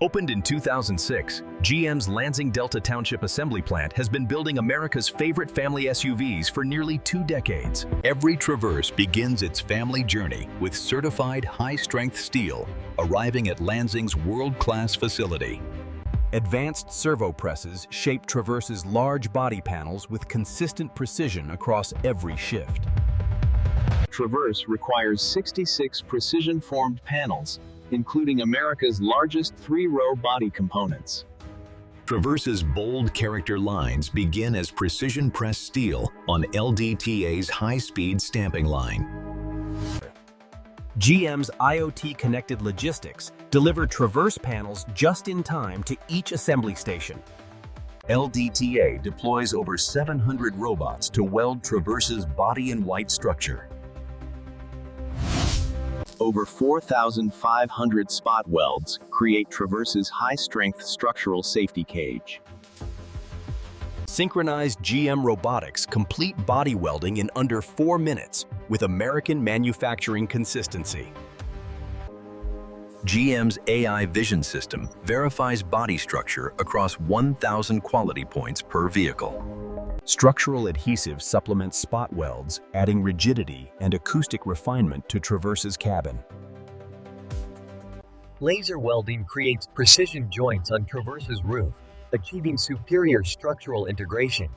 Opened in 2006, GM's Lansing Delta Township Assembly Plant has been building America's favorite family SUVs for nearly 2 decades. Every Traverse begins its family journey with certified high-strength steel, arriving at Lansing's world-class facility. Advanced servo presses shape Traverse's large body panels with consistent precision across every shift. Traverse requires 66 precision-formed panels, including America's largest 3-row body components. Traverse's bold character lines begin as precision-pressed steel on LDTA's high-speed stamping line. GM's IoT-connected logistics deliver Traverse panels just in time to each assembly station. LDTA deploys over 700 robots to weld Traverse's body-in-white structure. Over 4,500 spot welds create Traverse's high-strength structural safety cage. Synchronized GM robotics complete body welding in under 4 minutes with American manufacturing consistency. GM's AI vision system verifies body structure across 1,000 quality points per vehicle. Structural adhesive supplements spot welds, adding rigidity and acoustic refinement to Traverse's cabin. Laser welding creates precision joints on Traverse's roof, achieving superior structural integration.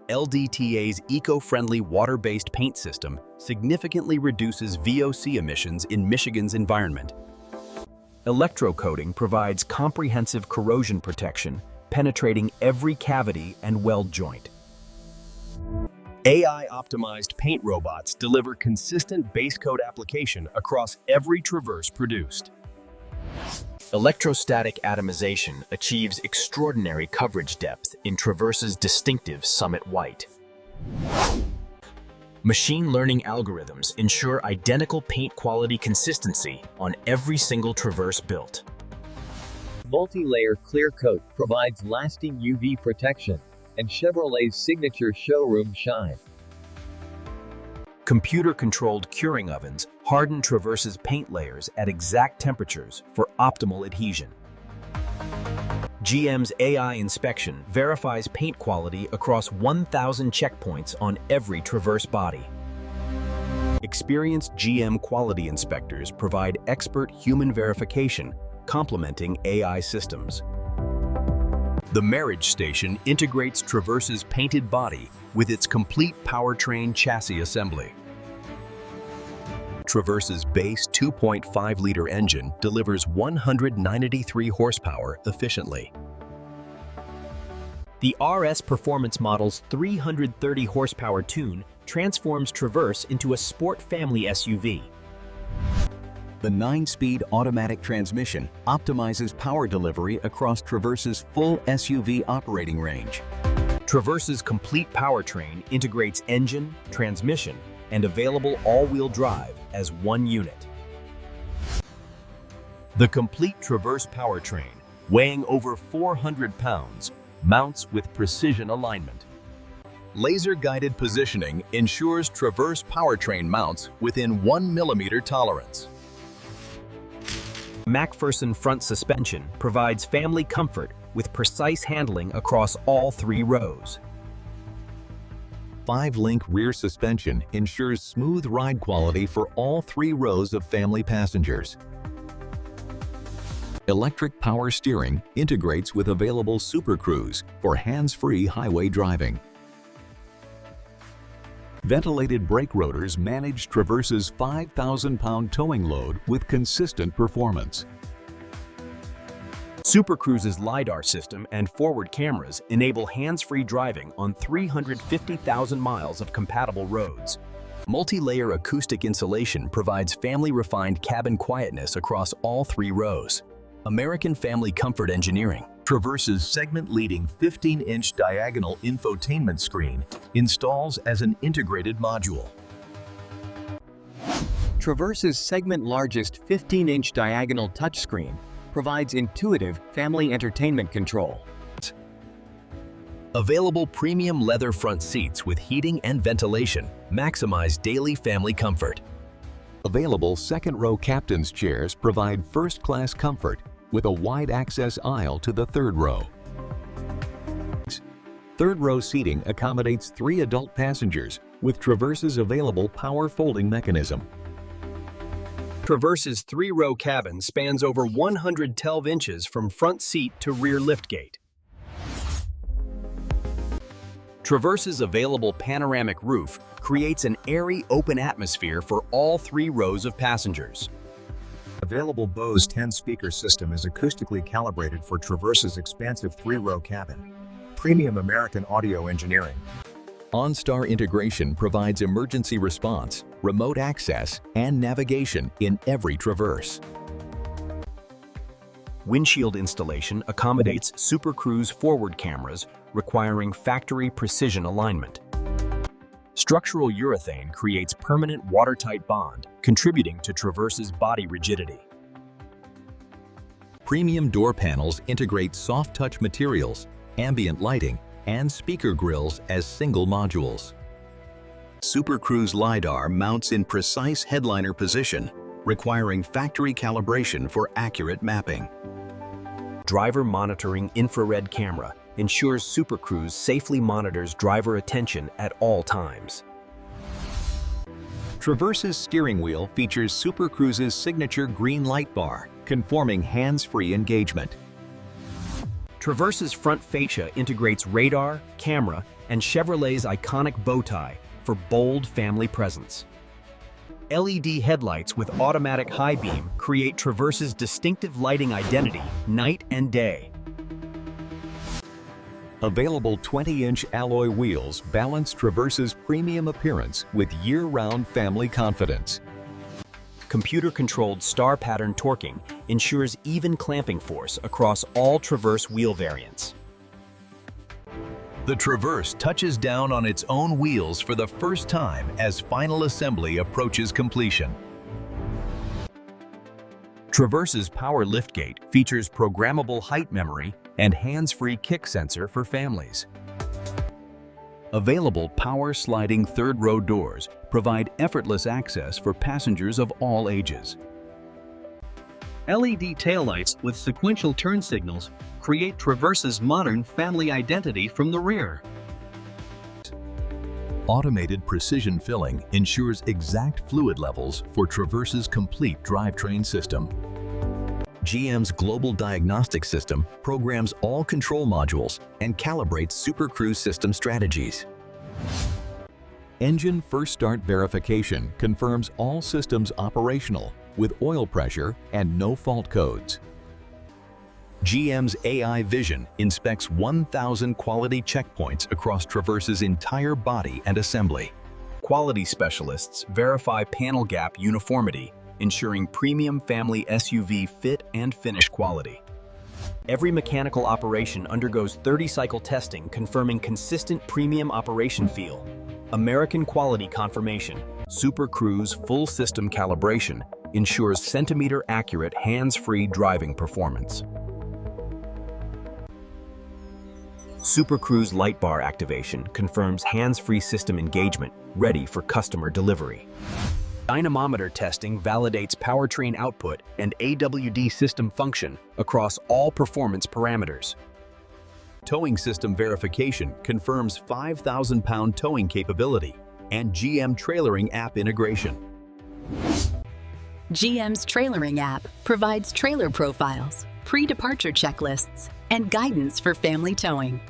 LDTA's eco-friendly water-based paint system significantly reduces VOC emissions in Michigan's environment. Electrocoating provides comprehensive corrosion protection, penetrating every cavity and weld joint. AI-optimized paint robots deliver consistent base coat application across every Traverse produced. Electrostatic atomization achieves extraordinary coverage depth in Traverse's distinctive Summit White. Machine learning algorithms ensure identical paint quality consistency on every single Traverse built. Multi-layer clear coat provides lasting UV protection, and Chevrolet's signature showroom shine. Computer-controlled curing ovens harden Traverse's paint layers at exact temperatures for optimal adhesion. GM's AI inspection verifies paint quality across 1,000 checkpoints on every Traverse body. Experienced GM quality inspectors provide expert human verification, complementing AI systems. The marriage station integrates Traverse's painted body with its complete powertrain chassis assembly. Traverse's base 2.5-liter engine delivers 193 horsepower efficiently. The RS Performance model's 330 horsepower tune transforms Traverse into a sport family SUV. The 9-speed automatic transmission optimizes power delivery across Traverse's full SUV operating range. Traverse's complete powertrain integrates engine, transmission, and available all-wheel drive as one unit. The complete Traverse powertrain, weighing over 400 pounds, mounts with precision alignment. Laser-guided positioning ensures Traverse powertrain mounts within 1 millimeter tolerance. MacPherson front suspension provides family comfort with precise handling across all 3 rows. 5-link rear suspension ensures smooth ride quality for all 3 rows of family passengers. Electric power steering integrates with available Super Cruise for hands-free highway driving. Ventilated brake rotors manage Traverse's 5,000-pound towing load with consistent performance. Super Cruise's LiDAR system and forward cameras enable hands-free driving on 350,000 miles of compatible roads. Multi-layer acoustic insulation provides family-refined cabin quietness across all 3 rows. American Family Comfort Engineering. Traverse's segment-leading 15-inch diagonal infotainment screen installs as an integrated module. Traverse's segment-largest 15-inch diagonal touchscreen provides intuitive family entertainment control. Available premium leather front seats with heating and ventilation maximize daily family comfort. Available second-row captain's chairs provide first-class comfort with a wide access aisle to the third row. Third-row seating accommodates 3 adult passengers with Traverse's available power folding mechanism. Traverse's 3-row cabin spans over 112 inches from front seat to rear liftgate. Traverse's available panoramic roof creates an airy, open atmosphere for all 3 rows of passengers. Available Bose 10-speaker system is acoustically calibrated for Traverse's expansive 3-row cabin. Premium American audio engineering. OnStar integration provides emergency response, remote access, and navigation in every Traverse. Windshield installation accommodates Super Cruise forward cameras requiring factory precision alignment. Structural urethane creates permanent watertight bond, contributing to Traverse's body rigidity. Premium door panels integrate soft-touch materials, ambient lighting, and speaker grills as single modules. Super Cruise LiDAR mounts in precise headliner position, requiring factory calibration for accurate mapping. Driver monitoring infrared camera ensures Super Cruise safely monitors driver attention at all times. Traverse's steering wheel features Super Cruise's signature green light bar, conforming hands-free engagement. Traverse's front fascia integrates radar, camera, and Chevrolet's iconic bow tie for bold family presence. LED headlights with automatic high beam create Traverse's distinctive lighting identity night and day. Available 20-inch alloy wheels balance Traverse's premium appearance with year-round family confidence. Computer-controlled star pattern torquing ensures even clamping force across all Traverse wheel variants. The Traverse touches down on its own wheels for the first time as final assembly approaches completion. Traverse's power liftgate features programmable height memory and hands-free kick sensor for families. Available power sliding third-row doors provide effortless access for passengers of all ages. LED taillights with sequential turn signals create Traverse's modern family identity from the rear. Automated precision filling ensures exact fluid levels for Traverse's complete drivetrain system. GM's global diagnostic system programs all control modules and calibrates Super Cruise system strategies. Engine first start verification confirms all systems operational with oil pressure and no fault codes. GM's AI Vision inspects 1,000 quality checkpoints across Traverse's entire body and assembly. Quality specialists verify panel gap uniformity, ensuring premium family SUV fit and finish quality. Every mechanical operation undergoes 30-cycle testing, confirming consistent premium operation feel. American quality confirmation, Super Cruise full system calibration ensures centimeter-accurate hands-free driving performance. Super Cruise light bar activation confirms hands-free system engagement, ready for customer delivery. Dynamometer testing validates powertrain output and AWD system function across all performance parameters. Towing system verification confirms 5,000-pound towing capability and GM trailering app integration. GM's trailering app provides trailer profiles, pre-departure checklists, and guidance for family towing.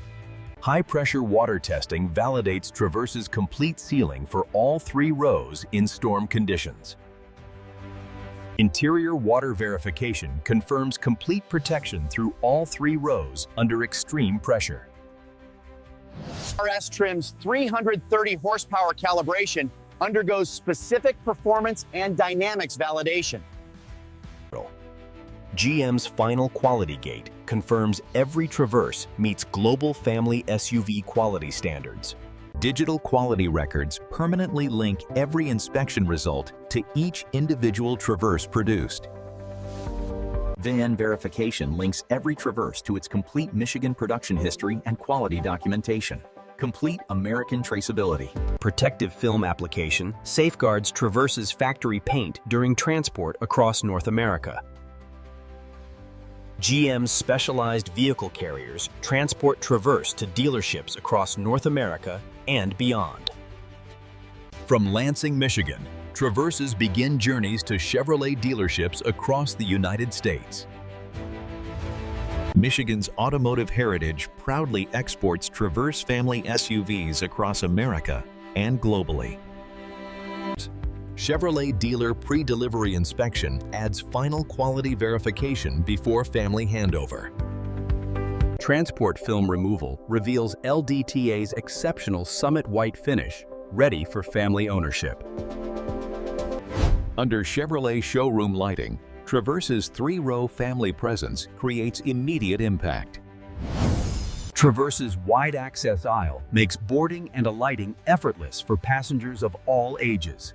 High-pressure water testing validates Traverse's complete sealing for all 3 rows in storm conditions. Interior water verification confirms complete protection through all 3 rows under extreme pressure. RS trim's 330 horsepower calibration undergoes specific performance and dynamics validation. GM's final quality gate confirms every Traverse meets global family SUV quality standards. Digital quality records permanently link every inspection result to each individual Traverse produced. VIN verification links every Traverse to its complete Michigan production history and quality documentation. Complete American traceability. Protective film application safeguards Traverse's factory paint during transport across North America. GM's specialized vehicle carriers transport Traverse to dealerships across North America and beyond. From Lansing, Michigan, Traverses begin journeys to Chevrolet dealerships across the United States. Michigan's automotive heritage proudly exports Traverse family SUVs across America and globally. Chevrolet dealer pre-delivery inspection adds final quality verification before family handover. Transport film removal reveals LDTA's exceptional Summit White finish, ready for family ownership. Under Chevrolet showroom lighting, Traverse's 3-row family presence creates immediate impact. Traverse's wide access aisle makes boarding and alighting effortless for passengers of all ages.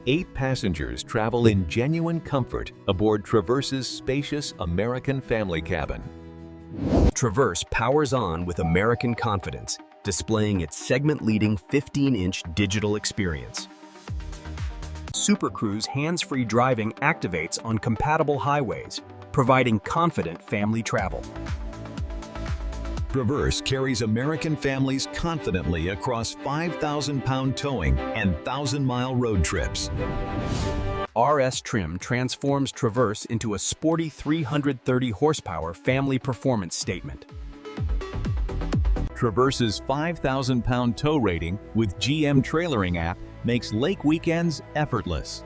8 passengers travel in genuine comfort aboard Traverse's spacious American family cabin. Traverse powers on with American confidence, displaying its segment-leading 15-inch digital experience. Super Cruise hands-free driving activates on compatible highways, providing confident family travel. Traverse carries American families confidently across 5,000-pound towing and 1,000-mile road trips. RS Trim transforms Traverse into a sporty 330 horsepower family performance statement. Traverse's 5,000-pound tow rating with GM Trailering app makes lake weekends effortless.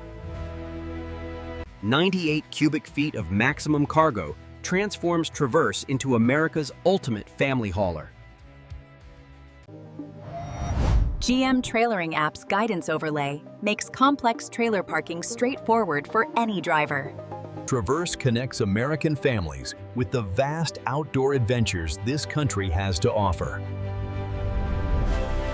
98 cubic feet of maximum cargo transforms Traverse into America's ultimate family hauler. GM Trailering app's guidance overlay makes complex trailer parking straightforward for any driver. Traverse connects American families with the vast outdoor adventures this country has to offer.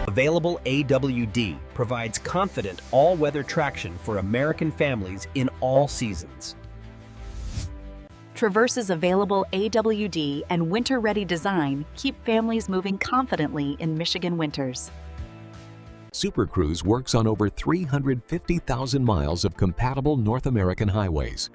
Available AWD provides confident all-weather traction for American families in all seasons. Traverse's available AWD and winter-ready design keep families moving confidently in Michigan winters. Super Cruise works on over 350,000 miles of compatible North American highways.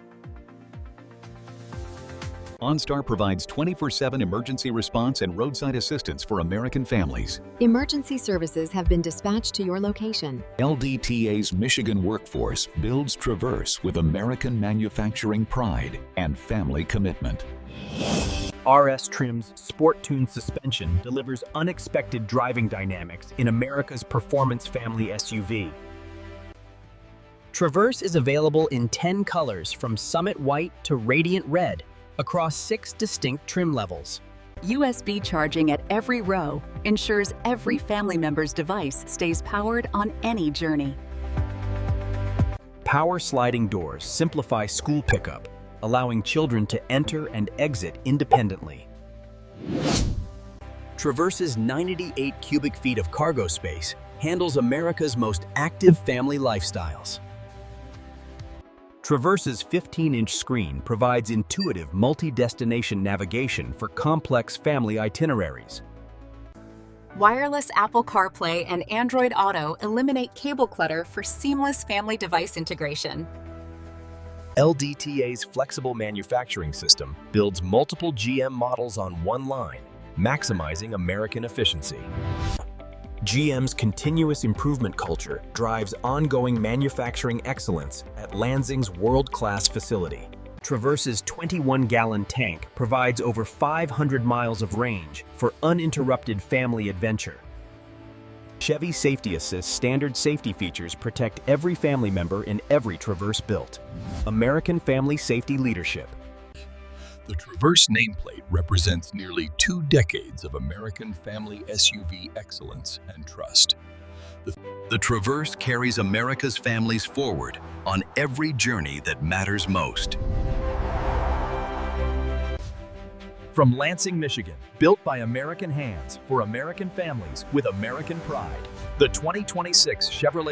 OnStar provides 24/7 emergency response and roadside assistance for American families. Emergency services have been dispatched to your location. LDTA's Michigan workforce builds Traverse with American manufacturing pride and family commitment. RS Trim's Sport Tune suspension delivers unexpected driving dynamics in America's performance family SUV. Traverse is available in 10 colors from Summit White to Radiant Red, across 6 distinct trim levels. USB charging at every row ensures every family member's device stays powered on any journey. Power sliding doors simplify school pickup, allowing children to enter and exit independently. Traverse's 98 cubic feet of cargo space handles America's most active family lifestyles. Traverse's 15-inch screen provides intuitive multi-destination navigation for complex family itineraries. Wireless Apple CarPlay and Android Auto eliminate cable clutter for seamless family device integration. LDTA's flexible manufacturing system builds multiple GM models on one line, maximizing American efficiency. GM's continuous improvement culture drives ongoing manufacturing excellence at Lansing's world-class facility. Traverse's 21-gallon tank provides over 500 miles of range for uninterrupted family adventure. Chevy Safety Assist standard safety features protect every family member in every Traverse built. American family safety leadership. The Traverse nameplate represents nearly 2 decades of American family SUV excellence and trust. The Traverse carries America's families forward on every journey that matters most. From Lansing, Michigan, built by American hands for American families with American pride, the 2026 Chevrolet